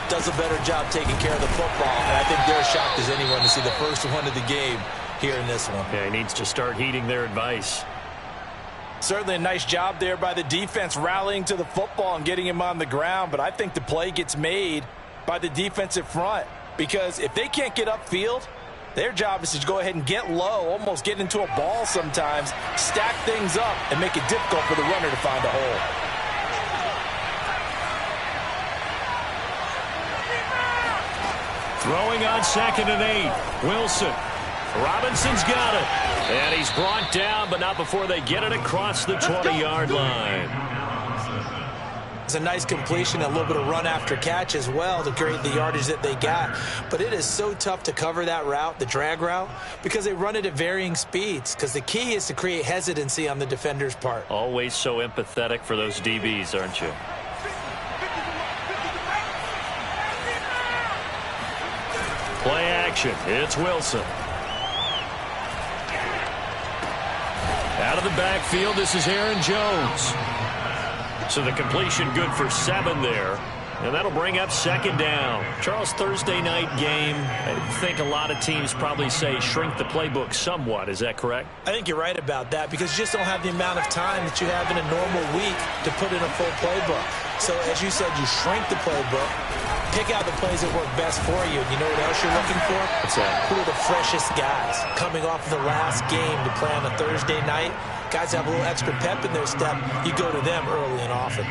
does a better job taking care of the football, and I think they're shocked as anyone to see the first one of the game here in this one. Yeah, he needs to start heeding their advice. Certainly a nice job there by the defense rallying to the football and getting him on the ground, but I think the play gets made by the defensive front because if they can't get upfield, their job is to go ahead and get low, almost get into a ball sometimes, stack things up, and make it difficult for the runner to find a hole. Throwing on 2nd and 8. Wilson. Robinson's got it. And he's brought down, but not before they get it across the 20-yard line. It's a nice completion, a little bit of run after catch as well to create the yardage that they got. But it is so tough to cover that route, the drag route, because they run it at varying speeds. Because the key is to create hesitancy on the defender's part. Always so empathetic for those DBs, aren't you? Play action. It's Wilson. Out of the backfield, this is Aaron Jones. So the completion good for 7 there. And that'll bring up 2nd down. Charles, Thursday night game, I think a lot of teams probably say shrink the playbook somewhat. Is that correct? I think you're right about that because you just don't have the amount of time that you have in a normal week to put in a full playbook. So as you said, you shrink the playbook, pick out the plays that work best for you. And you know what else you're looking for? What's that? Who are the freshest guys coming off of the last game to play on a Thursday night? Guys have a little extra pep in their step. You go to them early and often.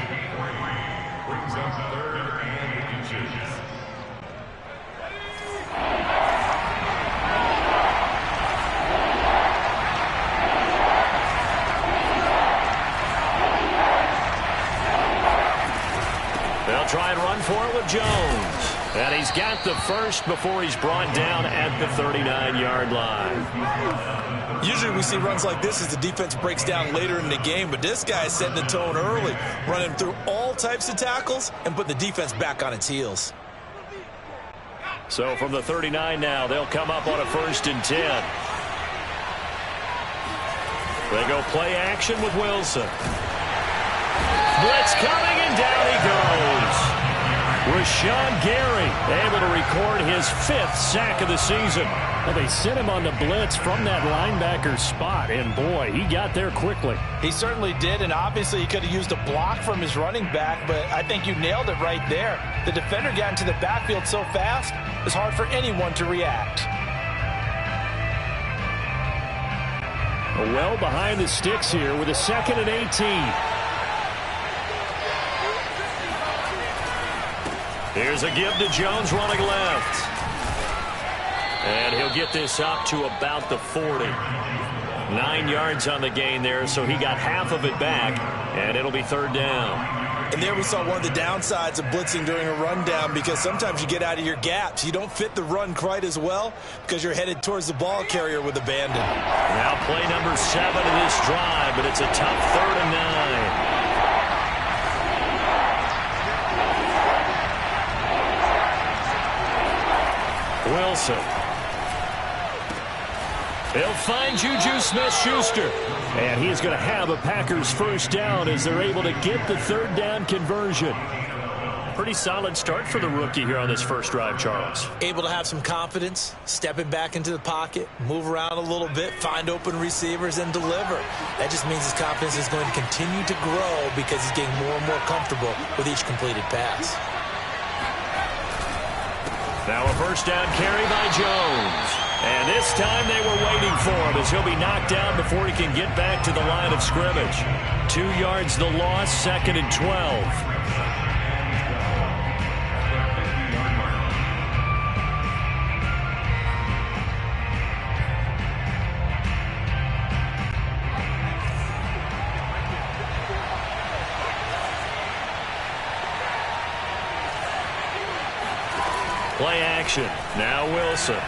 They'll try and run for it with Jones. And he's got the first before he's brought down at the 39-yard line. Usually we see runs like this as the defense breaks down later in the game, but this guy is setting the tone early, running through all types of tackles and putting the defense back on its heels. So from the 39 now, they'll come up on a 1st and 10. They go play action with Wilson. Blitz coming, and down he goes. Rashawn Gary able to record his 5th sack of the season. Well, they sent him on the blitz from that linebacker spot, and boy, he got there quickly. He certainly did, and obviously he could have used a block from his running back, but I think you nailed it right there. The defender got into the backfield so fast, it's hard for anyone to react. Well behind the sticks here with a 2nd and 18. Here's a give to Jones running left. And he'll get this up to about the 40. 9 yards on the gain there, so he got half of it back, and it'll be 3rd down. And there we saw one of the downsides of blitzing during a rundown because sometimes you get out of your gaps. You don't fit the run quite as well because you're headed towards the ball carrier with abandon. Now play number 7 of this drive, but it's a tough 3rd and 9. Wilson. They'll find Juju Smith-Schuster. And he's going to have a Packers 1st down as they're able to get the 3rd down conversion. Pretty solid start for the rookie here on this first drive, Charles. Able to have some confidence, stepping back into the pocket, move around a little bit, find open receivers, and deliver. That just means his confidence is going to continue to grow because he's getting more and more comfortable with each completed pass. Now a 1st down carry by Jones. And this time they were waiting for him as he'll be knocked down before he can get back to the line of scrimmage. 2 yards the loss, 2nd and 12. Play action. Now Wilson.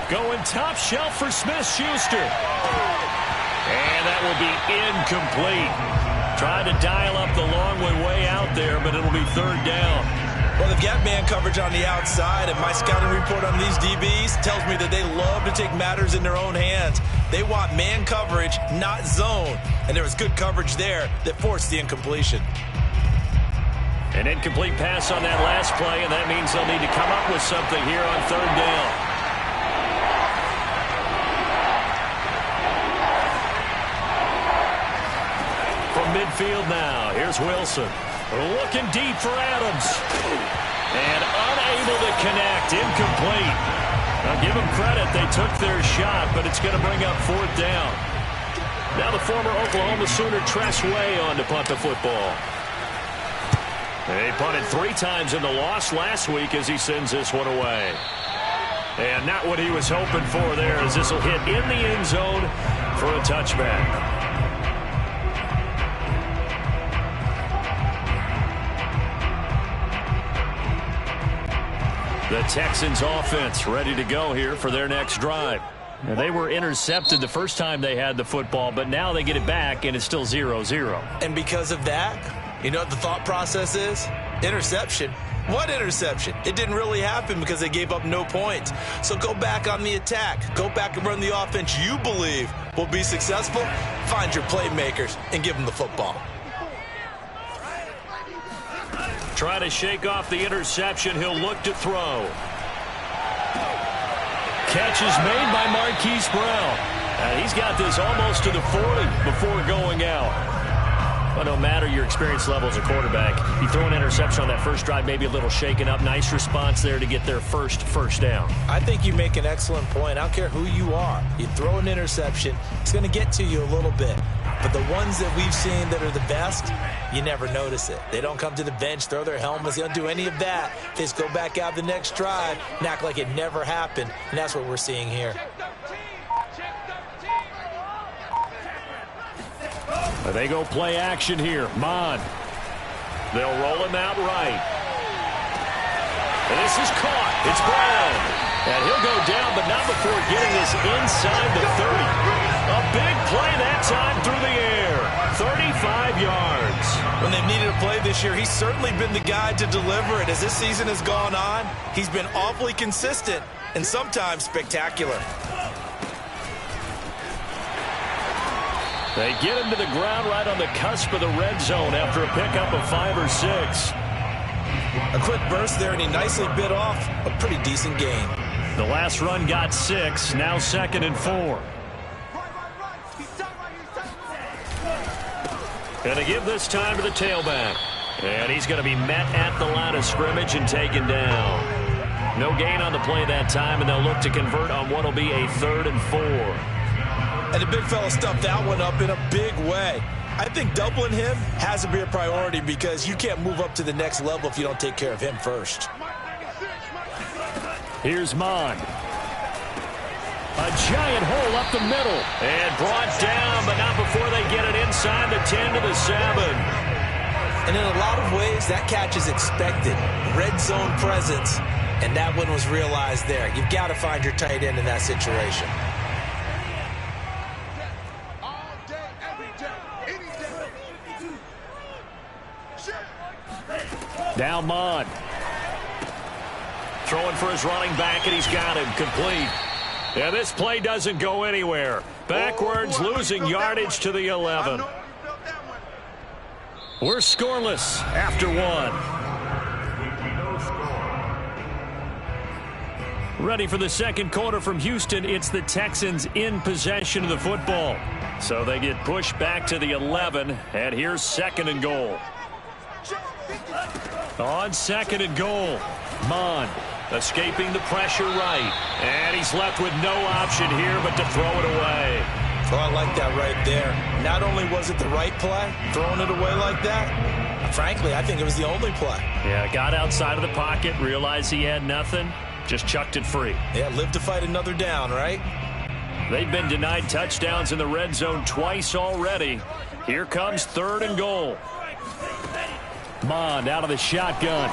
Going top shelf for Smith-Schuster. And that will be incomplete. Trying to dial up the long way out there, but it'll be 3rd down. Well, they've got man coverage on the outside, and my scouting report on these DBs tells me that they love to take matters in their own hands. They want man coverage, not zone. And there was good coverage there that forced the incompletion. An incomplete pass on that last play, and that means they'll need to come up with something here on third down. From midfield now, here's Wilson. Looking deep for Adams. And unable to connect, incomplete. Now give them credit, they took their shot, but it's going to bring up fourth down. Now the former Oklahoma Sooner Tress Way on to punt the football. They punted 3 times in the loss last week as he sends this one away. And not what he was hoping for there, as this will hit in the end zone for a touchback. The Texans offense ready to go here for their next drive. Now, they were intercepted the first time they had the football, but now they get it back, and it's still 0-0. And because of that, you know what the thought process is? Interception. What interception? It didn't really happen because they gave up no points. So go back on the attack. Go back and run the offense you believe will be successful. Find your playmakers and give them the football. Try to shake off the interception. He'll look to throw. Catch is made by Marquise Brown. And he's got this almost to the 40 before going out. But no matter your experience level as a quarterback, you throw an interception on that first drive, maybe a little shaken up. Nice response there to get their first down. I think you make an excellent point. I don't care who you are. You throw an interception, it's going to get to you a little bit. But the ones that we've seen that are the best, you never notice it. They don't come to the bench, throw their helmets. They don't do any of that. They just go back out the next drive and act like it never happened. And that's what we're seeing here. They go play action here. Mon. They'll roll him out right. And this is caught. It's Brown. And he'll go down, but not before getting this inside the 30. A big play that time through the air. 35 yards. When they've needed a play this year, he's certainly been the guy to deliver it. As this season has gone on, he's been awfully consistent and sometimes spectacular. They get him to the ground right on the cusp of the red zone after a pickup of 5 or 6. A quick burst there, and he nicely bit off a pretty decent gain. The last run got 6, now 2nd and 4. Going to give this time to the tailback. And he's going to be met at the line of scrimmage and taken down. No gain on the play that time, and they'll look to convert on what will be a 3rd and 4. And the big fella stuffed that one up in a big way. I think doubling him has to be a priority because you can't move up to the next level if you don't take care of him first. Here's Mon. A giant hole up the middle. And brought down, but not before they get it inside the 10 to the 7. And in a lot of ways, that catch is expected. Red zone presence. And that one was realized there. You've got to find your tight end in that situation. Now Mon. Throwing for his running back, and he's got him complete. Yeah, this play doesn't go anywhere. Backwards, losing yardage to the 11. We're scoreless after 1. Ready for the second quarter from Houston. It's the Texans in possession of the football. So they get pushed back to the 11, and here's 2nd and goal. On 2nd and goal, Mon escaping the pressure right. And he's left with no option here but to throw it away. Oh, I like that right there. Not only was it the right play, throwing it away like that, frankly, I think it was the only play. Yeah, got outside of the pocket, realized he had nothing, just chucked it free. Yeah, live to fight another down, right? They've been denied touchdowns in the red zone twice already. Here comes 3rd and goal. Mon out of the shotgun.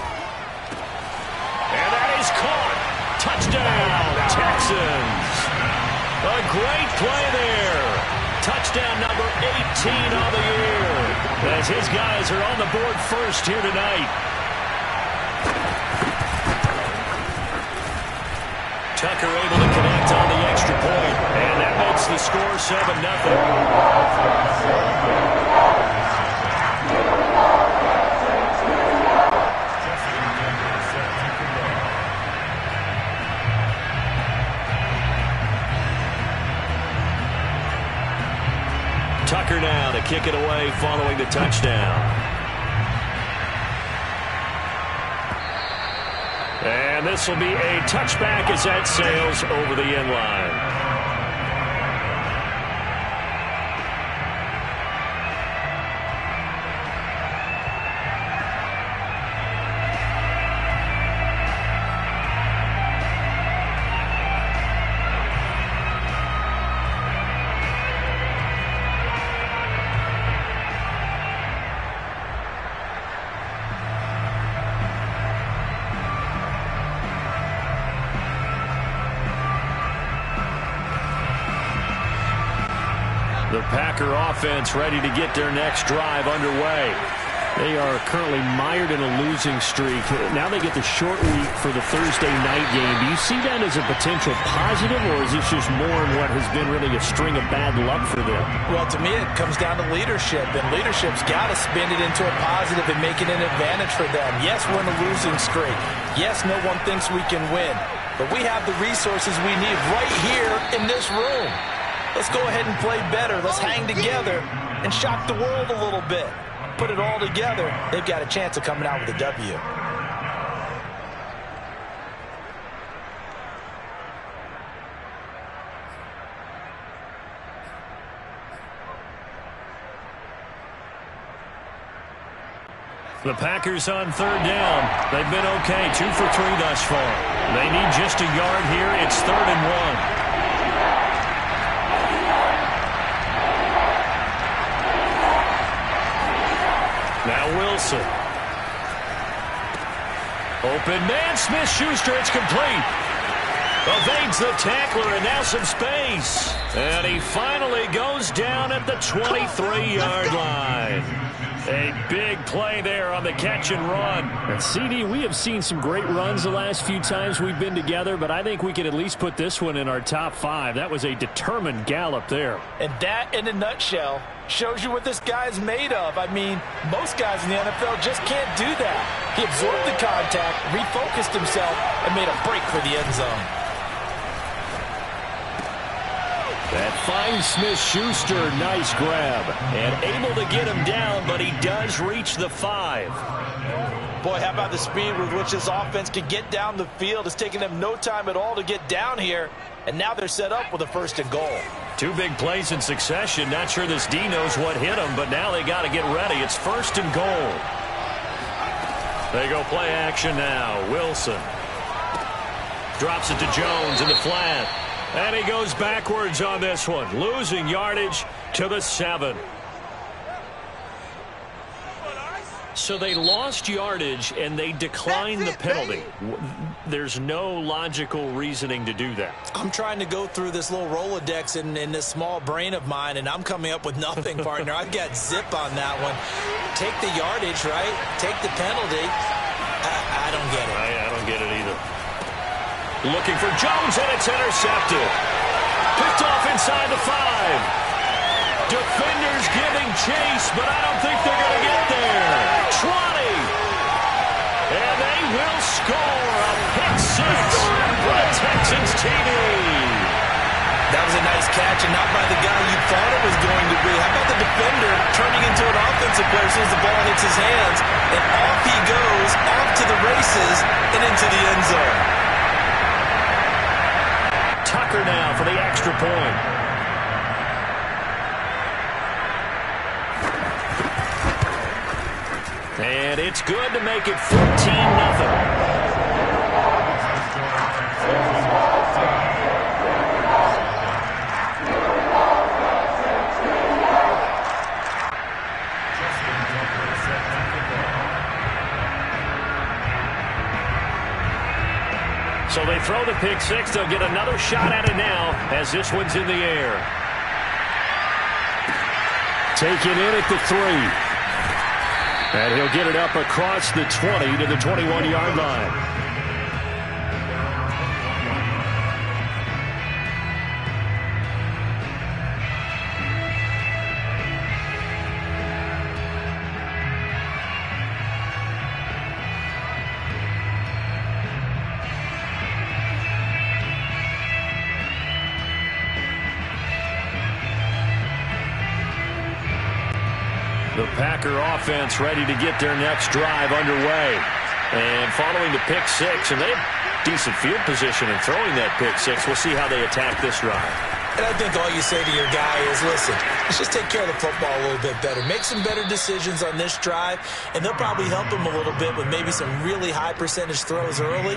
And that is caught. Touchdown, Texans. A great play there. Touchdown number 18 on the year. As his guys are on the board first here tonight. Tucker able to connect on the extra point. And that makes the score 7-0. Tucker now to kick it away following the touchdown. And this will be a touchback as that sails over the end line. The Packer offense ready to get their next drive underway. They are currently mired in a losing streak. Now they get the short week for the Thursday night game. Do you see that as a potential positive, or is this just more in what has been really a string of bad luck for them? Well, to me, it comes down to leadership, and leadership's got to spin it into a positive and make it an advantage for them. Yes, we're in a losing streak. Yes, no one thinks we can win, but we have the resources we need right here in this room. Let's go ahead and play better. Let's hang together and shock the world a little bit. Put it all together, they've got a chance of coming out with a W. The Packers on third down. They've been okay, 2 for 3 thus far. They need just a yard here. It's 3rd and 1. Now Wilson. Open man, Smith-Schuster, it's complete. Evades the tackler, and now some space. And he finally goes down at the 23-yard line. A big play there on the catch and run. And CD, we have seen some great runs the last few times we've been together, but I think we can at least put this one in our top 5. That was a determined gallop there. And that, in a nutshell, shows you what this guy's made of. I mean, most guys in the NFL just can't do that. He absorbed the contact, refocused himself, and made a break for the end zone. That finds Smith-Schuster, nice grab. And able to get him down, but he does reach the 5. Boy, how about the speed with which this offense can get down the field? It's taken them no time at all to get down here. And now they're set up with a 1st and goal. 2 big plays in succession. Not sure this D knows what hit him, but now they got to get ready. It's 1st and goal. They go play action now. Wilson drops it to Jones in the flat. And he goes backwards on this one, losing yardage to the 7. So they lost yardage, and they declined the penalty. There's no logical reasoning to do that. I'm trying to go through this little Rolodex in this small brain of mine, and I'm coming up with nothing, partner. I've got zip on that one. Take the yardage, right? Take the penalty. I don't get it. I don't get it either. Looking for Jones, and it's intercepted. Picked off inside the 5. Defenders giving chase, but I don't think they're going to get there. 20. And they will score a pick 6 for the Texans TV. That was a nice catch, and not by the guy you thought it was going to be. How about the defender turning into an offensive player as soon as the ball hits his hands, and off he goes, off to the races, and into the end zone. Tucker now for the extra point. And it's good to make it 14-0. So they throw the pick 6. They'll get another shot at it now as this one's in the air. Taken in at the 3. And he'll get it up across the 20 to the 21-yard line. The Packer offense ready to get their next drive underway. And following the pick six, and they have decent field position in throwing that pick six. We'll see how they attack this drive. And I think all you say to your guy is, listen, let's just take care of the football a little bit better. Make some better decisions on this drive, and they'll probably help him a little bit with maybe some really high percentage throws early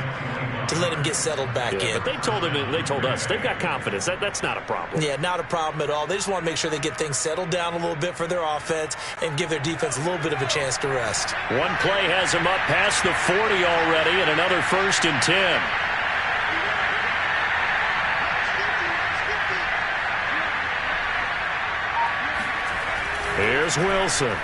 to let him get settled back in. But they told him, and they told us, they've got confidence. That's not a problem. Yeah, not a problem at all. They just want to make sure they get things settled down a little bit for their offense and give their defense a little bit of a chance to rest. One play has him up past the 40 already, and another 1st and 10. Here's Wilson.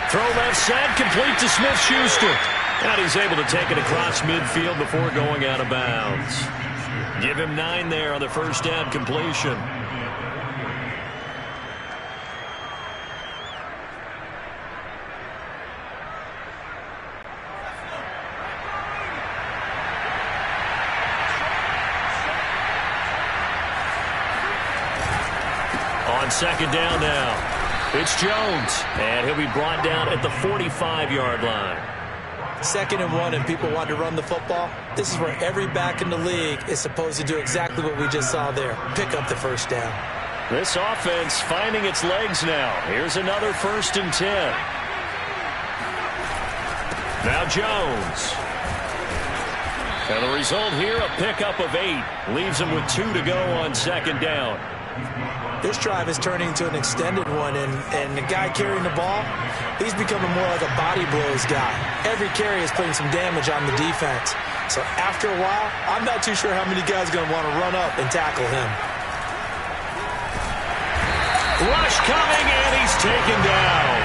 Throw left side, complete to Smith-Schuster. And he's able to take it across midfield before going out of bounds. Give him 9 there on the first down completion. On second down now, it's Jones, and he'll be brought down at the 45-yard line. 2nd and 1, and people want to run the football. This is where every back in the league is supposed to do exactly what we just saw there, pick up the first down. This offense finding its legs now. Here's another 1st and 10. Now Jones. And the result here, a pickup of 8. Leaves him with 2 to go on second down. This drive is turning into an extended one, and the guy carrying the ball, he's becoming more like a body blows guy. Every carry is putting some damage on the defense. So after a while, I'm not too sure how many guys are going to want to run up and tackle him. Rush coming, and he's taken down.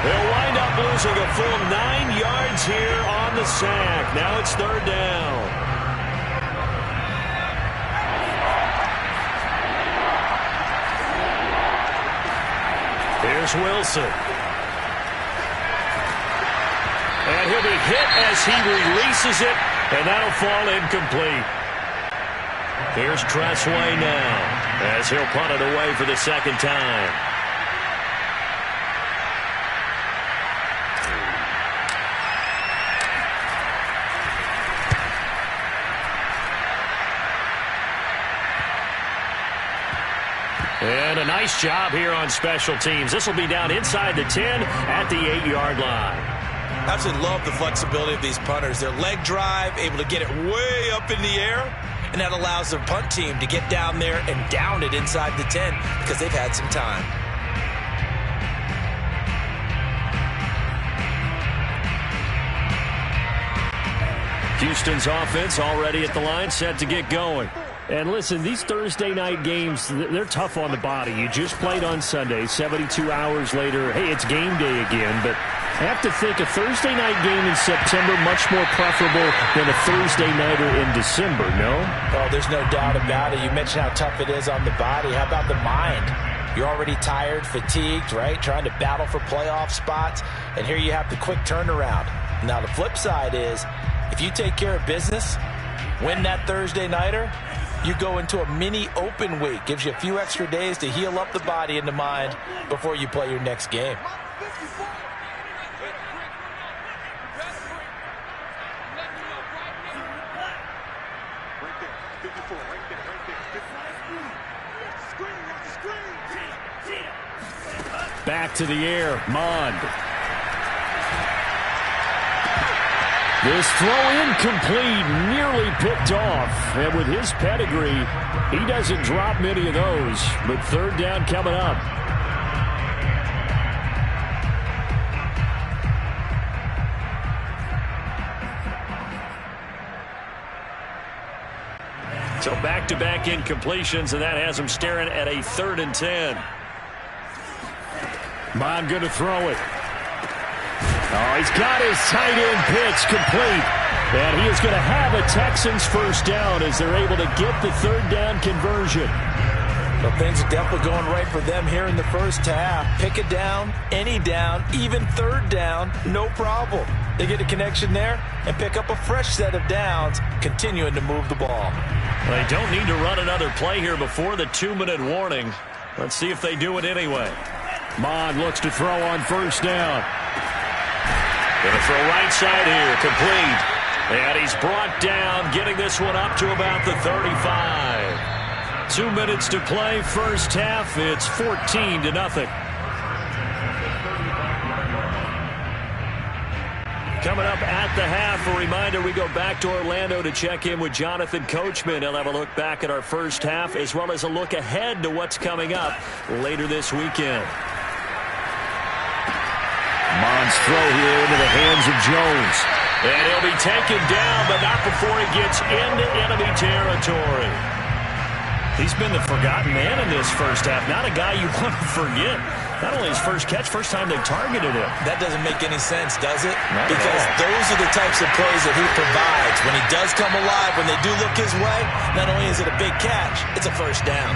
They'll wind up losing a full 9 yards here on the sack. Now it's 3rd down. Here's Wilson. And he'll be hit as he releases it, and that'll fall incomplete. Here's Tressway now, as he'll punt it away for the 2nd time. And a nice job here on special teams. This will be down inside the 10 at the 8-yard line. I absolutely love the flexibility of these punters. Their leg drive, able to get it way up in the air, and that allows their punt team to get down there and down it inside the 10 because they've had some time. Houston's offense already at the line, set to get going. And listen, these Thursday night games, they're tough on the body. You just played on Sunday. 72 hours later, hey, it's game day again. But I have to think a Thursday night game in September much more preferable than a Thursday nighter in December, no? Oh, there's no doubt about it. You mentioned how tough it is on the body. How about the mind? You're already tired, fatigued, right? Trying to battle for playoff spots. And here you have the quick turnaround. Now, the flip side is, if you take care of business, win that Thursday nighter, you go into a mini open week. Gives you a few extra days to heal up the body and the mind before you play your next game. Back to the air, Mond. This throw incomplete, nearly picked off. And with his pedigree, he doesn't drop many of those. But 3rd down coming up. So back-to-back incompletions, and that has him staring at a 3rd and 10. Mond going to throw it. Oh, he's got his tight end pitch complete. And he is going to have a Texans first down as they're able to get the 3rd down conversion. Well, things are definitely going right for them here in the first half. Pick it down, any down, even 3rd down, no problem. They get a connection there and pick up a fresh set of downs, continuing to move the ball. They don't need to run another play here before the 2-minute warning. Let's see if they do it anyway. Mond looks to throw on first down. Going to throw right side here, complete. And he's brought down, getting this one up to about the 35. 2 minutes to play, first half. It's 14-0. Coming up at the half, a reminder, we go back to Orlando to check in with Jonathan Coachman. He'll have a look back at our first half, as well as a look ahead to what's coming up later this weekend. Mond's throw here into the hands of Jones. And he'll be taken down, but not before he gets into enemy territory. He's been the forgotten man in this first half. Not a guy you want to forget. Not only his first catch, first time they targeted him. That doesn't make any sense, does it? Not because those are the types of plays that he provides. When he does come alive, when they do look his way, not only is it a big catch, it's a first down.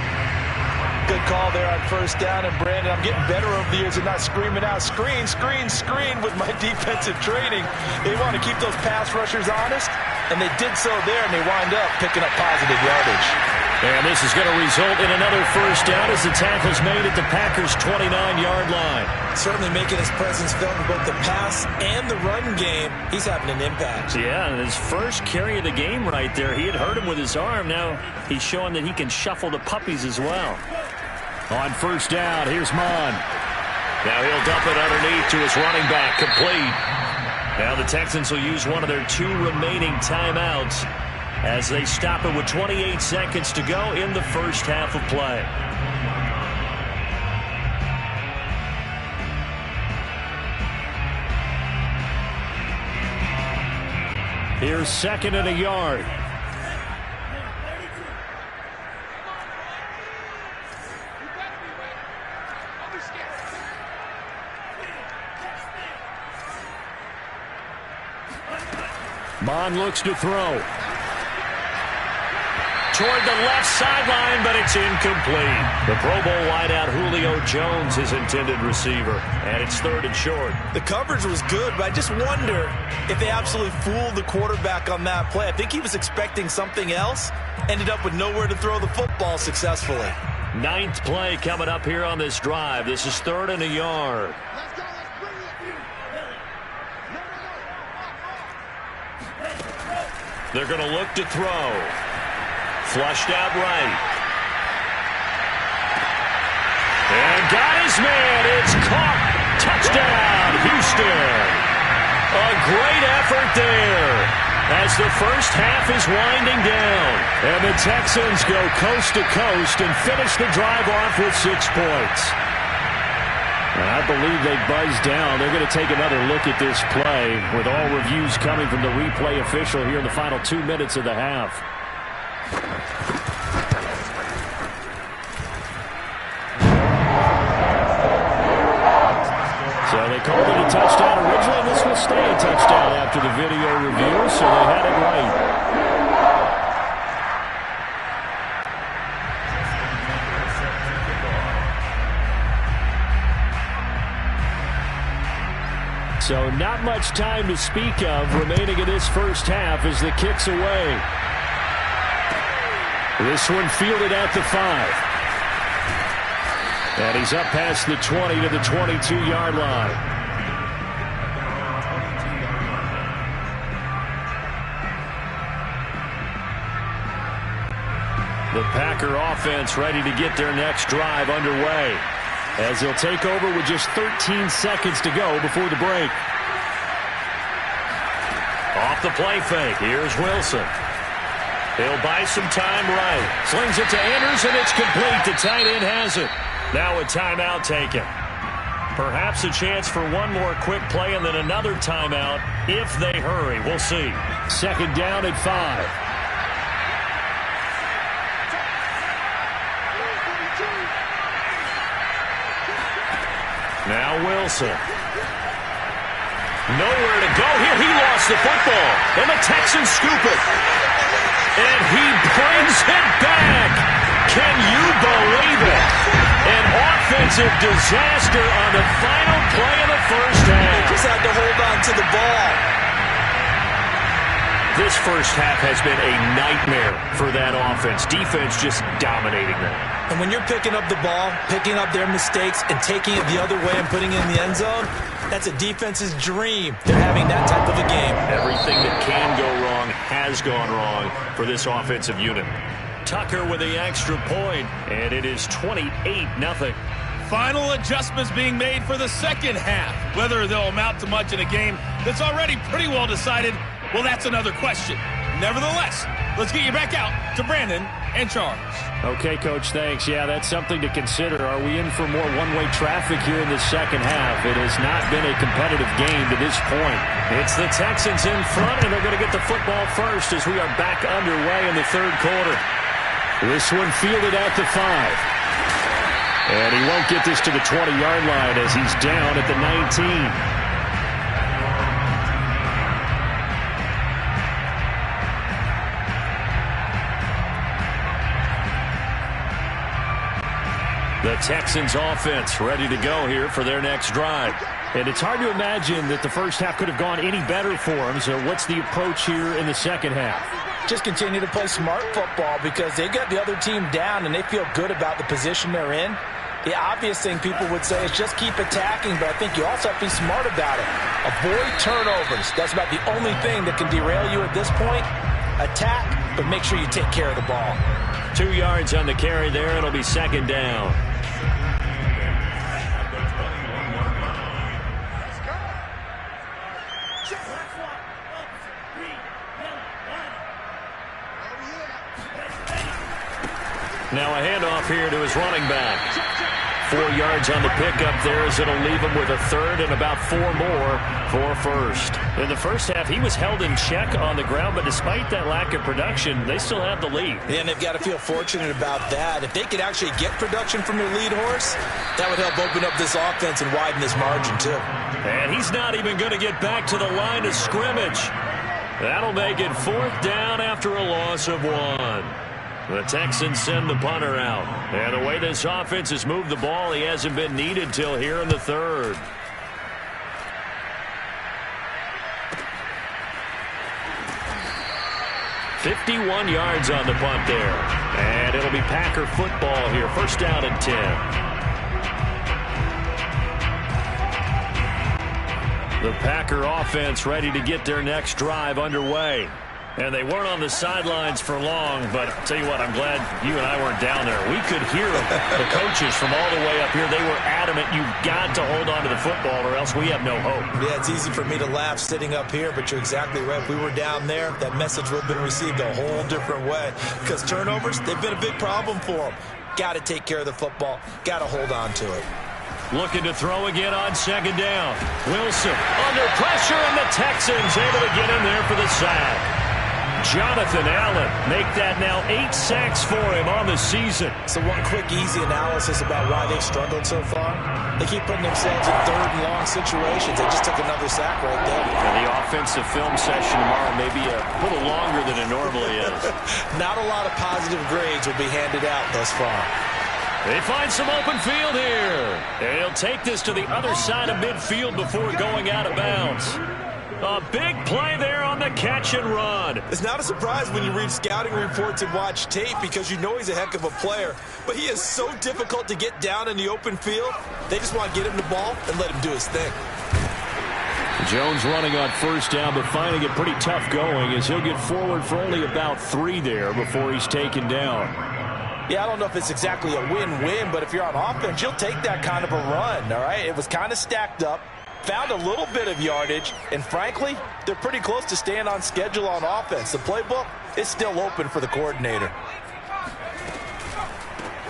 Good call there on first down. And, Brandon, I'm getting better over the years and not screaming out, screen, screen, screen with my defensive training. They want to keep those pass rushers honest, and they did so there, and they wind up picking up positive yardage. And this is going to result in another first down as the tackle's made at the Packers' 29-yard line. Certainly making his presence felt in both the pass and the run game. He's having an impact. Yeah, and his first carry of the game right there. He had hurt him with his arm. Now he's showing that he can shuffle the puppies as well. On first down, here's Mond. Now he'll dump it underneath to his running back, complete. Now the Texans will use one of their 2 remaining timeouts as they stop it with 28 seconds to go in the first half of play. Here's second and a yard. Mond looks to throw. Toward the left sideline, but it's incomplete. The Pro Bowl wideout Julio Jones, his intended receiver. And it's 3rd and short. The coverage was good, but I just wonder if they absolutely fooled the quarterback on that play. I think he was expecting something else. Ended up with nowhere to throw the football successfully. 9th play coming up here on this drive. This is 3rd and a yard. They're going to look to throw. Flushed out right. And got his man. It's caught. Touchdown, Houston. A great effort there as the first half is winding down. And the Texans go coast to coast and finish the drive off with 6 points. And I believe they buzzed down. They're going to take another look at this play with all reviews coming from the replay official here in the final 2 minutes of the half. So they called it a touchdown originally, and this will stay a touchdown after the video review, so they had it right. So not much time to speak of remaining in this first half as the kick's away. This one fielded at the 5. And he's up past the 20 to the 22-yard line. The Packer offense ready to get their next drive underway, as they'll take over with just 13 seconds to go before the break. Off the play fake, here's Wilson. He'll buy some time right. Slings it to Anders, and it's complete. The tight end has it. Now a timeout taken. Perhaps a chance for one more quick play and then another timeout if they hurry. We'll see. Second down at 5. Now Wilson. Nowhere to go here. He lost the football. And the Texans scoop it. And he brings it back. Can you believe it? An offensive disaster on the final play of the first half. Just had to hold on to the ball. This first half has been a nightmare for that offense. Defense just dominating them. And when you're picking up the ball, picking up their mistakes, and taking it the other way and putting it in the end zone, that's a defense's dream. They're having that type of a game. Everything that can go wrong has gone wrong for this offensive unit. Tucker with the extra point, and it is 28-0. Final adjustments being made for the second half. Whether they'll amount to much in a game that's already pretty well decided, well, that's another question. Nevertheless, let's get you back out to Brandon and Charles. Okay, Coach, thanks. Yeah, that's something to consider. Are we in for more one-way traffic here in the second half? It has not been a competitive game to this point. It's the Texans in front, and they're going to get the football first as we are back underway in the third quarter. This one fielded at the 5. And he won't get this to the 20-yard line as he's down at the 19. The Texans offense ready to go here for their next drive. And it's hard to imagine that the first half could have gone any better for them. So what's the approach here in the second half? Just continue to play smart football because they got the other team down and they feel good about the position they're in. The obvious thing people would say is just keep attacking, but I think you also have to be smart about it. Avoid turnovers. That's about the only thing that can derail you at this point. Attack, but make sure you take care of the ball. 2 yards on the carry there. It'll be second down. Now a handoff here to his running back. 4 yards on the pickup there as it'll leave him with a third and about 4 more for first. In the first half, he was held in check on the ground, but despite that lack of production, they still have the lead. And they've got to feel fortunate about that. If they could actually get production from their lead horse, that would help open up this offense and widen this margin too. And he's not even going to get back to the line of scrimmage. That'll make it 4th down after a loss of 1. The Texans send the punter out. And the way this offense has moved the ball, he hasn't been needed till here in the third. "51 yards on the punt there. And it'll be Packer football here. First down and 10. The Packer offense ready to get their next drive underway. And they weren't on the sidelines for long, but I'll tell you what, I'm glad you and I weren't down there. We could hear the coaches from all the way up here. They were adamant, you've got to hold on to the football or else we have no hope. Yeah, it's easy for me to laugh sitting up here, but you're exactly right. If we were down there, that message would have been received a whole different way. Because turnovers, they've been a big problem for them. Got to take care of the football. Got to hold on to it. Looking to throw again on second down. Wilson under pressure, and the Texans able to get in there for the sack. Jonathan Allen make that now 8 sacks for him on the season. So one quick, easy analysis about why they've struggled so far. They keep putting themselves in third and long situations. They just took another sack right there. And the offensive film session tomorrow may be a little longer than it normally is. Not a lot of positive grades will be handed out thus far. They find some open field here. And he'll take this to the other side of midfield before going out of bounds. A big play there on the catch and run. It's not a surprise when you read scouting reports and watch tape because you know he's a heck of a player. But he is so difficult to get down in the open field. They just want to get him the ball and let him do his thing. Jones running on first down, but finding it pretty tough going as he'll get forward for only about 3 there before he's taken down. Yeah, I don't know if it's exactly a win-win, but if you're on offense, you'll take that kind of a run, all right? It was kind of stacked up. Found a little bit of yardage, and frankly, they're pretty close to staying on schedule on offense. The playbook is still open for the coordinator.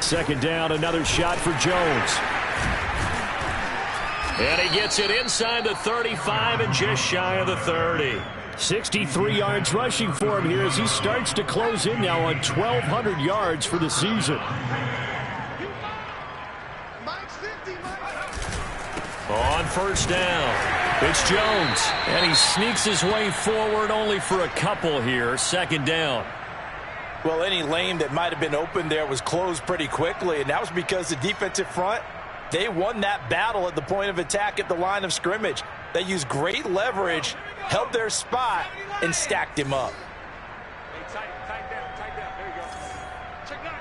Second down, another shot for Jones. And he gets it inside the 35 and just shy of the 30. 63 yards rushing for him here as he starts to close in now on 1,200 yards for the season. On first down, it's Jones, and he sneaks his way forward only for a couple here. Second down. Well, any lane that might have been open there was closed pretty quickly, and that was because the defensive front, they won that battle at the point of attack at the line of scrimmage. They used great leverage, held their spot, and stacked him up. Hey, tight down. There you go. Check nine.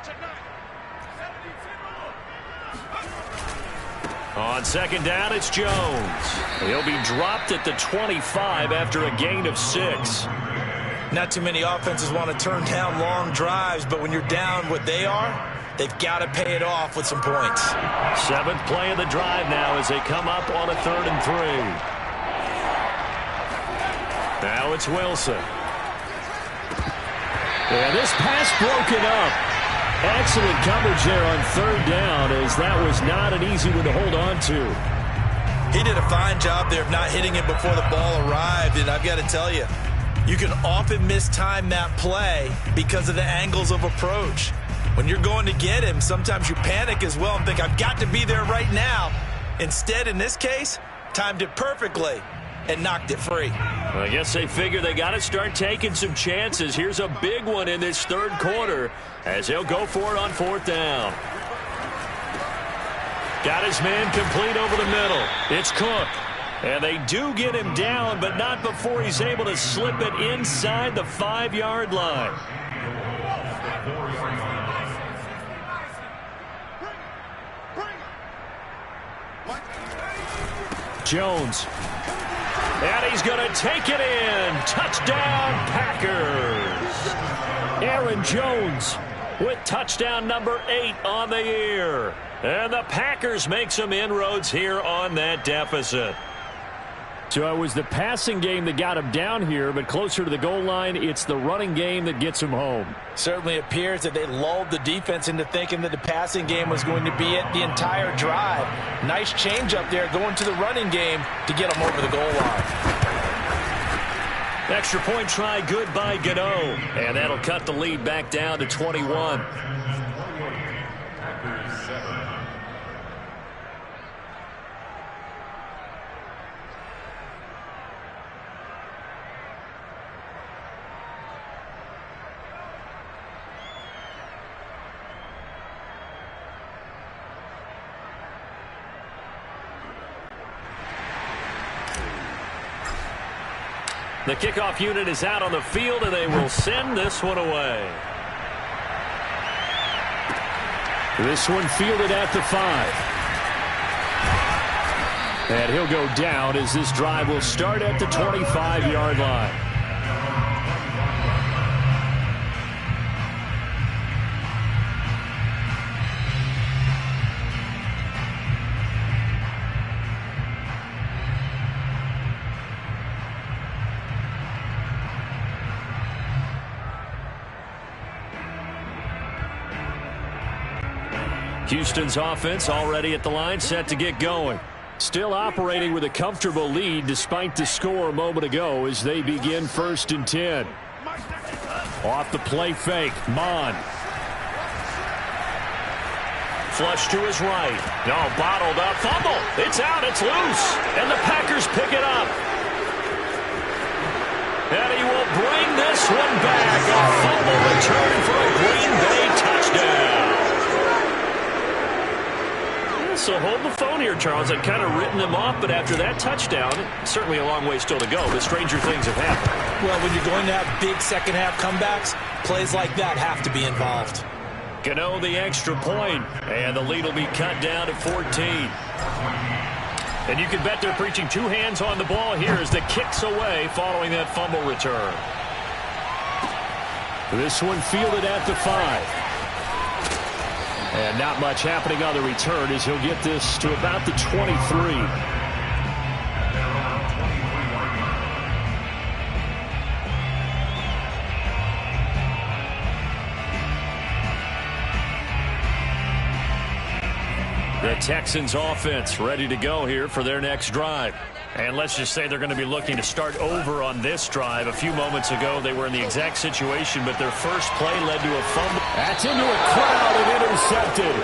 On second down, it's Jones. He'll be dropped at the 25 after a gain of 6. Not too many offenses want to turn down long drives, but when you're down what they are, they've got to pay it off with some points. 7th play of the drive now as they come up on a 3rd and 3. Now it's Wilson. And this pass broken up. Excellent coverage there on 3rd down, as that was not an easy one to hold on to. He did a fine job there of not hitting it before the ball arrived, and I've got to tell you, you can often mistime that play because of the angles of approach. When you're going to get him, sometimes you panic as well and think, I've got to be there right now. Instead, in this case, timed it perfectly and knocked it free. Well, I guess they figure they got to start taking some chances. Here's a big one in this 3rd quarter as he'll go for it on 4th down. Got his man complete over the middle. It's Cook. And they do get him down, but not before he's able to slip it inside the 5-yard line. Jones. And he's going to take it in. Touchdown, Packers. Aaron Jones with touchdown number 8 on the year. And the Packers make some inroads here on that deficit. So it was the passing game that got him down here, but closer to the goal line, it's the running game that gets him home. Certainly appears that they lulled the defense into thinking that the passing game was going to be it the entire drive. Nice change up there going to the running game to get them over the goal line. Extra point try good by Gano. And that'll cut the lead back down to 21. The kickoff unit is out on the field, and they will send this one away. This one fielded at the 5. And he'll go down as this drive will start at the 25-yard line. Houston's offense already at the line, set to get going. Still operating with a comfortable lead despite the score a moment ago as they begin 1st and 10. Off the play fake, Mon. Flush to his right. No, bottled up. Fumble. It's out. It's loose. And the Packers pick it up. And he will bring this one back. A fumble return for a Green Bay touchdown. So hold the phone here, Charles. I'd kind of written them off, but after that touchdown, certainly a long way still to go, but stranger things have happened. Well, when you're going to have big second-half comebacks, plays like that have to be involved. Gano the extra point, and the lead will be cut down to 14. And you can bet they're preaching 2 hands on the ball here as the kick's away following that fumble return. This one fielded at the 5. And not much happening on the return as he'll get this to about the 23. The Texans offense ready to go here for their next drive. And let's just say they're going to be looking to start over on this drive. A few moments ago, they were in the exact situation, but their first play led to a fumble. That's into a crowd and intercepted.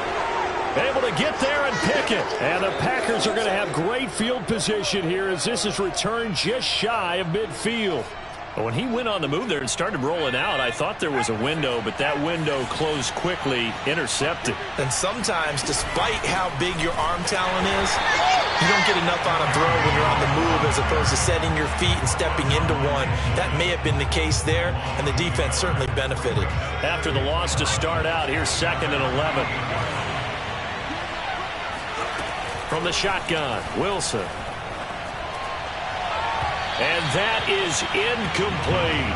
Able to get there and pick it. And the Packers are going to have great field position here as this is returned just shy of midfield. But when he went on the move there and started rolling out, I thought there was a window, but that window closed quickly, intercepted. And sometimes, despite how big your arm talent is, you don't get enough on a throw when you're on the move as opposed to setting your feet and stepping into one. That may have been the case there, and the defense certainly benefited. After the loss to start out, here's 2nd and 11. From the shotgun, Wilson. And that is incomplete.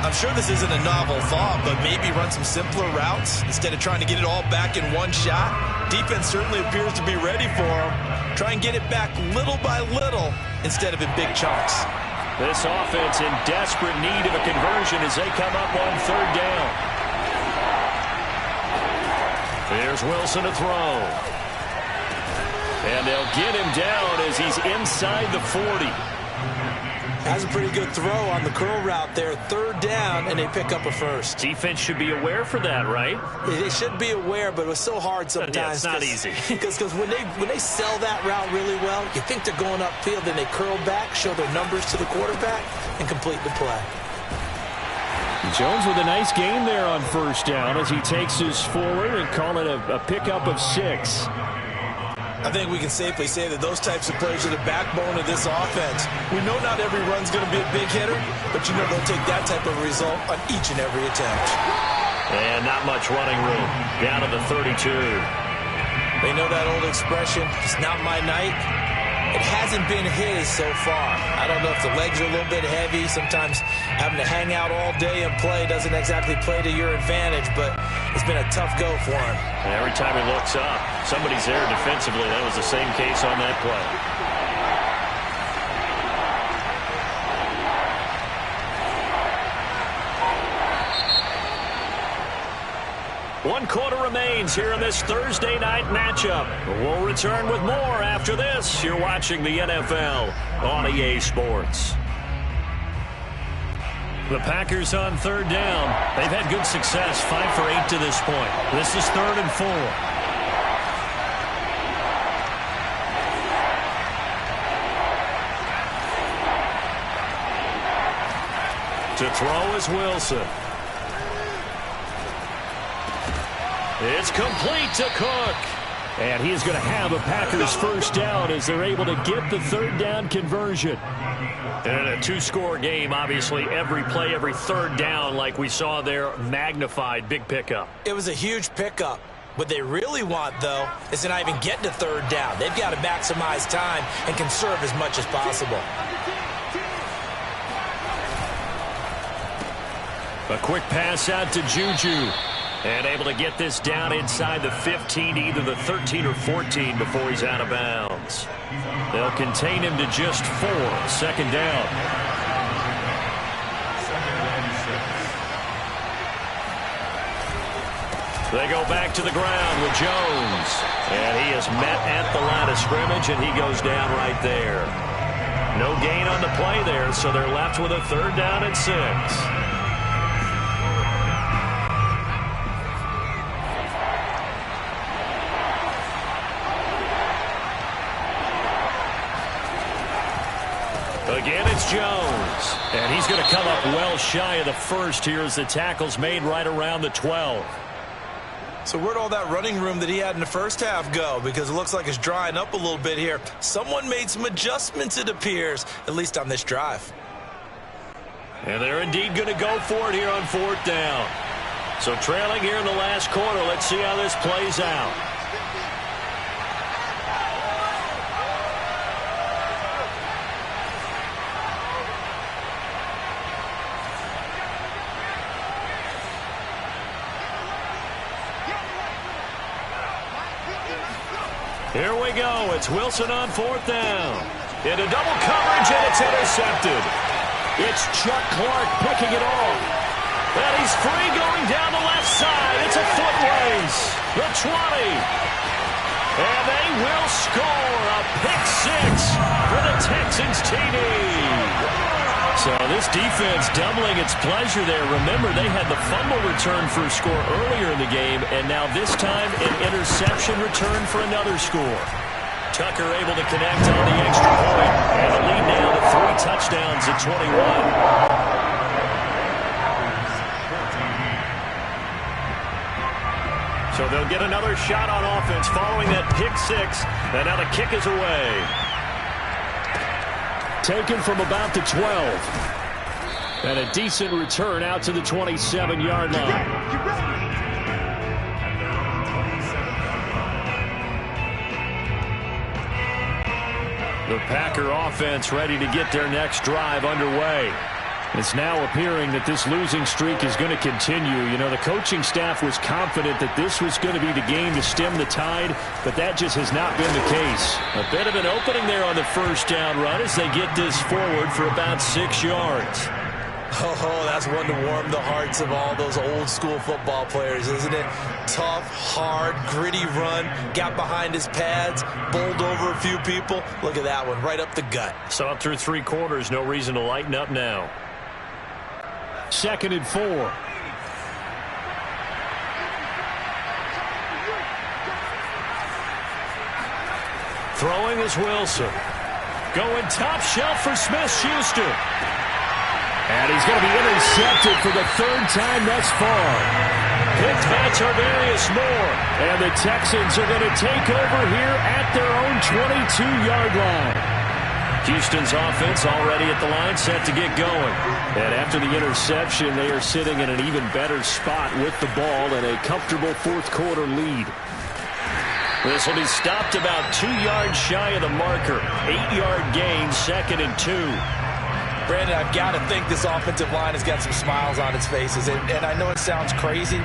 I'm sure this isn't a novel thought, but maybe run some simpler routes instead of trying to get it all back in one shot. Defense certainly appears to be ready for him. Try and get it back little by little instead of in big chunks. This offense in desperate need of a conversion as they come up on third down. Here's Wilson to throw. And they'll get him down as he's inside the 40. Has a pretty good throw on the curl route there. Third down, and they pick up a first. Defense should be aware for that, right? They should be aware, but it was so hard sometimes. Yeah, it's not easy. Because when they sell that route really well, you think they're going upfield, then they curl back, show their numbers to the quarterback, and complete the play. Jones with a nice game there on first down as he takes us forward and call it a pickup of 6. I think we can safely say that those types of players are the backbone of this offense. We know not every run's going to be a big hitter, but you know they'll take that type of result on each and every attempt. And not much running room. Down to the 32. They know that old expression, it's not my night. It hasn't been his so far. I don't know if the legs are a little bit heavy. Sometimes having to hang out all day and play doesn't exactly play to your advantage, but it's been a tough go for him. And every time he looks up, somebody's there defensively. That was the same case on that play. One quarter remains here in this Thursday night matchup. We'll return with more after this. You're watching the NFL on EA Sports. The Packers on third down. They've had good success, 5 for 8 to this point. This is 3rd and 4. To throw is Wilson. It's complete to Cook. And he is going to have a Packers first down as they're able to get the third down conversion. And in a 2-score game, obviously, every play, every third down, like we saw there, magnified, big pickup. It was a huge pickup. What they really want, though, is to not even get to third down. They've got to maximize time and conserve as much as possible. A quick pass out to Juju. And able to get this down inside the 15, either the 13 or 14 before he's out of bounds. They'll contain him to just 4. Second down. They go back to the ground with Jones. And he is met at the line of scrimmage, and he goes down right there. No gain on the play there, so they're left with a third down and 6. Again, it's Jones. And he's going to come up well shy of the first here as the tackle's made right around the 12. So where'd all that running room that he had in the first half go? Because it looks like it's drying up a little bit here. Someone made some adjustments, it appears, at least on this drive. And they're indeed going to go for it here on 4th down. So trailing here in the last quarter, let's see how this plays out. Here we go. It's Wilson on 4th down. Into double coverage, and it's intercepted. It's Chuck Clark picking it off. And he's free going down the left side. It's a foot race. The 20. And they will score a pick 6 for the Texans TD. So this defense doubling its pleasure there. Remember, they had the fumble return for a score earlier in the game, and now this time an interception return for another score. Tucker able to connect on the extra point, and the lead now to 3 touchdowns at 21. So they'll get another shot on offense following that pick 6, and now the kick is away. Taken from about the 12. And a decent return out to the 27-yard line. The Packer offense ready to get their next drive underway. It's now appearing that this losing streak is going to continue. You know, the coaching staff was confident that this was going to be the game to stem the tide, but that just has not been the case. A bit of an opening there on the first down run as they get this forward for about 6 yards. Oh, that's one to warm the hearts of all those old school football players, isn't it? Tough, hard, gritty run, got behind his pads, bowled over a few people. Look at that one, right up the gut. Saw it through 3 quarters, no reason to lighten up now. 2nd and 4. Throwing is Wilson. Going top shelf for Smith-Schuster. And he's going to be intercepted for the 3rd time thus far. Picked by Tarvarius Moore. And the Texans are going to take over here at their own 22-yard line. Houston's offense already at the line, set to get going. And after the interception, they are sitting in an even better spot with the ball and a comfortable 4th quarter lead. This will be stopped about 2 yards shy of the marker. 8-yard gain, 2nd and 2. Brandon, I've got to think this offensive line has got some smiles on its faces. And I know it sounds crazy,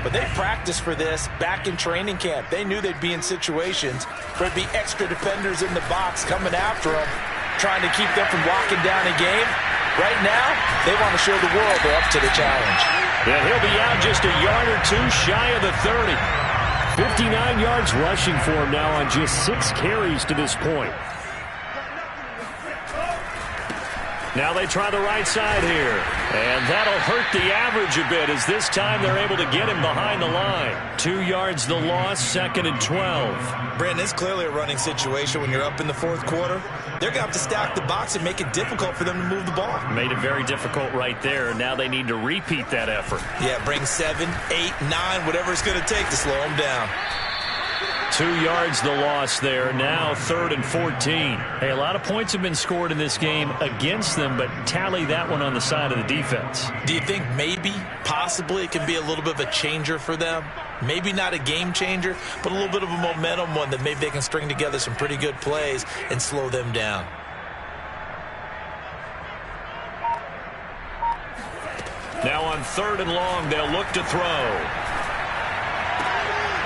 but they practiced for this back in training camp. They knew they'd be in situations where there'd be extra defenders in the box coming after them, trying to keep them from locking down a game. Right now, they want to show the world they're up to the challenge. Yeah, he'll be out just a yard or 2 shy of the 30. 59 yards rushing for him now on just 6 carries to this point. Now they try the right side here. And that'll hurt the average a bit as this time they're able to get him behind the line. 2 yards the loss, 2nd and 12. Brandon, it's clearly a running situation when you're up in the 4th quarter. They're going to have to stack the box and make it difficult for them to move the ball. Made it very difficult right there. Now they need to repeat that effort. Yeah, bring 7, 8, 9, whatever it's going to take to slow them down. 2 yards the loss there. Now 3rd and 14. Hey, a lot of points have been scored in this game against them, but tally that one on the side of the defense. Do you think maybe, possibly, it can be a little bit of a changer for them? Maybe not a game changer, but a little bit of a momentum one that maybe they can string together some pretty good plays and slow them down. Now on 3rd and long, they'll look to throw.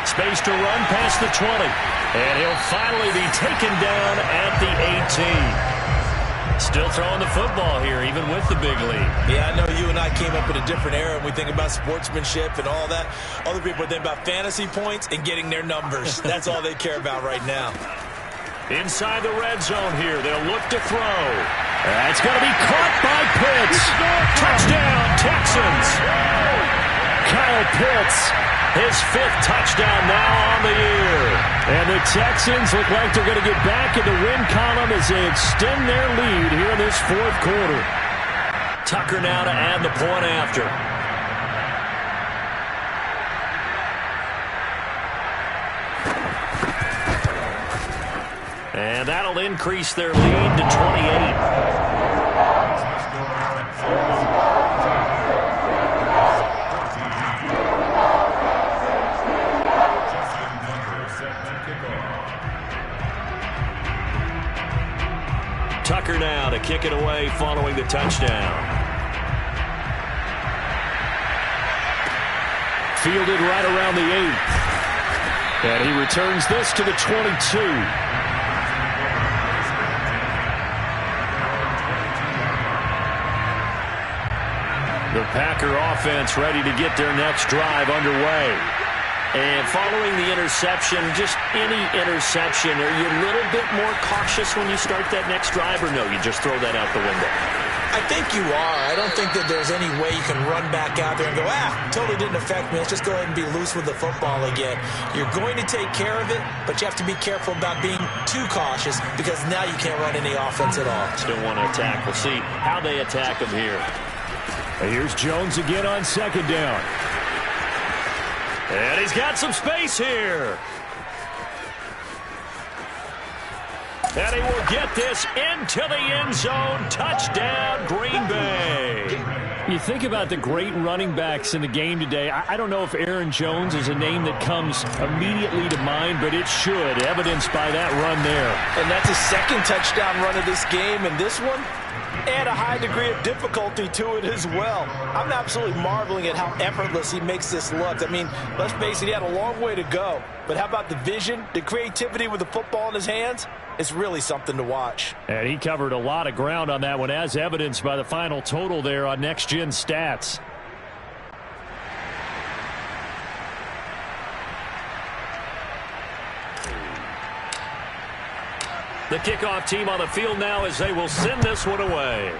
Space to run past the 20. And he'll finally be taken down at the 18. Still throwing the football here, even with the big lead. Yeah, I know you and I came up in a different era, and we think about sportsmanship and all that. Other people think about fantasy points and getting their numbers. That's all they care about right now. Inside the red zone here, they'll look to throw. That's going to be caught by Pitts. Touchdown, Texans. Kyle Pitts. His 5th touchdown now on the year. And the Texans look like they're going to get back in the win column as they extend their lead here in this 4th quarter. Tucker now to add the point after. And that'll increase their lead to 28. Tucker now to kick it away following the touchdown. Fielded right around the 8th. And he returns this to the 22. The Packer offense ready to get their next drive underway. And following the interception, just any interception, are you a little bit more cautious when you start that next drive, or no, you just throw that out the window? I think you are. I don't think that there's any way you can run back out there and go, totally didn't affect me. Let's just go ahead and be loose with the football again. You're going to take care of it, but you have to be careful about being too cautious because now you can't run any offense at all. Still want to attack. We'll see how they attack them here. And here's Jones again on 2nd down. And he's got some space here. And he will get this into the end zone. Touchdown, Green Bay. you think about the great running backs in the game today, I don't know if Aaron Jones is a name that comes immediately to mind, but it should, evidenced by that run there. And that's his second touchdown run of this game, and this one, add a high degree of difficulty to it as well. I'm absolutely marveling at how effortless he makes this look. I mean, let's face it, he had a long way to go. But how about the vision, the creativity with the football in his hands? It's really something to watch. And he covered a lot of ground on that one, as evidenced by the final total there on Next Gen Stats. The kickoff team on the field now as they will send this one away.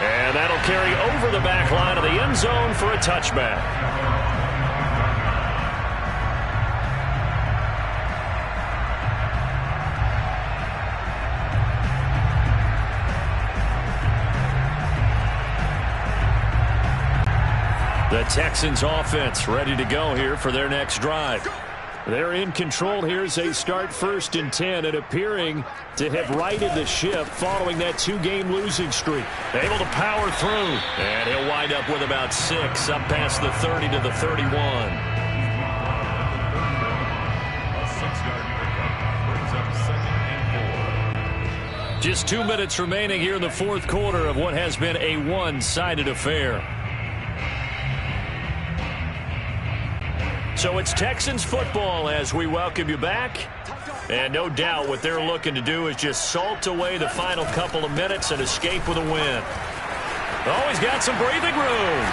And that'll carry over the back line of the end zone for a touchback. The Texans offense ready to go here for their next drive. They're in control here as they start 1st and 10 and appearing to have righted the ship following that 2-game losing streak. Able to power through. And he'll wind up with about 6 up past the 30 to the 31. Just 2 minutes remaining here in the 4th quarter of what has been a one-sided affair. So it's Texans football as we welcome you back. And no doubt what they're looking to do is just salt away the final couple of minutes and escape with a win. Oh, he's got some breathing room.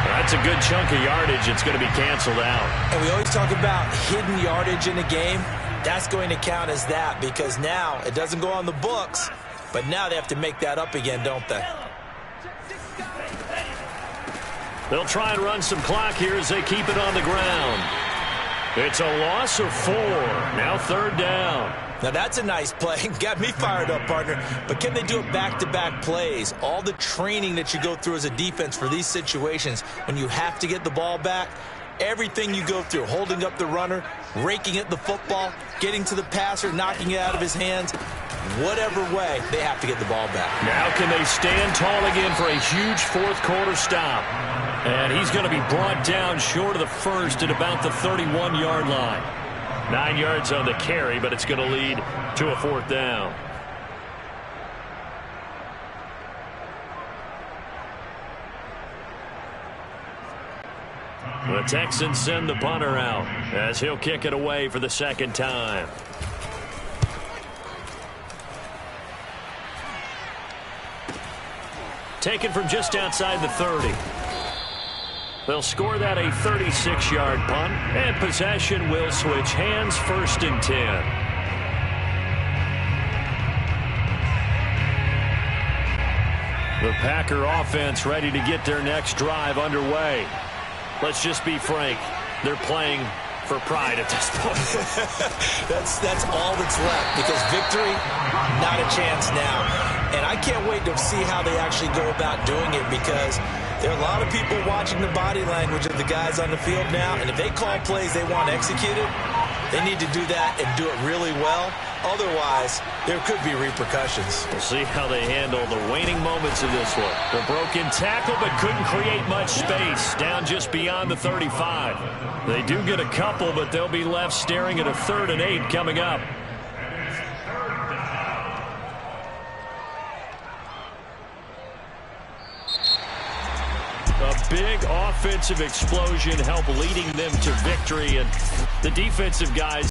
That's a good chunk of yardage. It's going to be canceled out. And we always talk about hidden yardage in a game. That's going to count as that because now it doesn't go on the books, but now they have to make that up again, don't they? They'll try and run some clock here as they keep it on the ground. It's a loss of 4. Now 3rd down. Now that's a nice play. Got me fired up, partner. But can they do it back-to-back plays? All the training that you go through as a defense for these situations when you have to get the ball back, everything you go through, holding up the runner, raking at the football, getting to the passer, knocking it out of his hands, whatever way, they have to get the ball back. Now can they stand tall again for a huge 4th quarter stop? And he's going to be brought down short of the first at about the 31-yard line. 9 yards on the carry, but it's going to lead to a 4th down. The Texans send the punter out as he'll kick it away for the 2nd time. Taken from just outside the 30. They'll score that a 36-yard punt, and possession will switch hands 1st and 10. The Packer offense ready to get their next drive underway. Let's just be frank. They're playing for pride at this point. That's all that's left because victory, not a chance now. And I can't wait to see how they actually go about doing it because there are a lot of people watching the body language of the guys on the field now, and if they call plays they want executed, they need to do that and do it really well. Otherwise, there could be repercussions. We'll see how they handle the waning moments of this one. The broken tackle, but couldn't create much space. Down just beyond the 35. They do get a couple, but they'll be left staring at a 3rd and 8 coming up. A big offensive explosion helped leading them to victory, and the defensive guys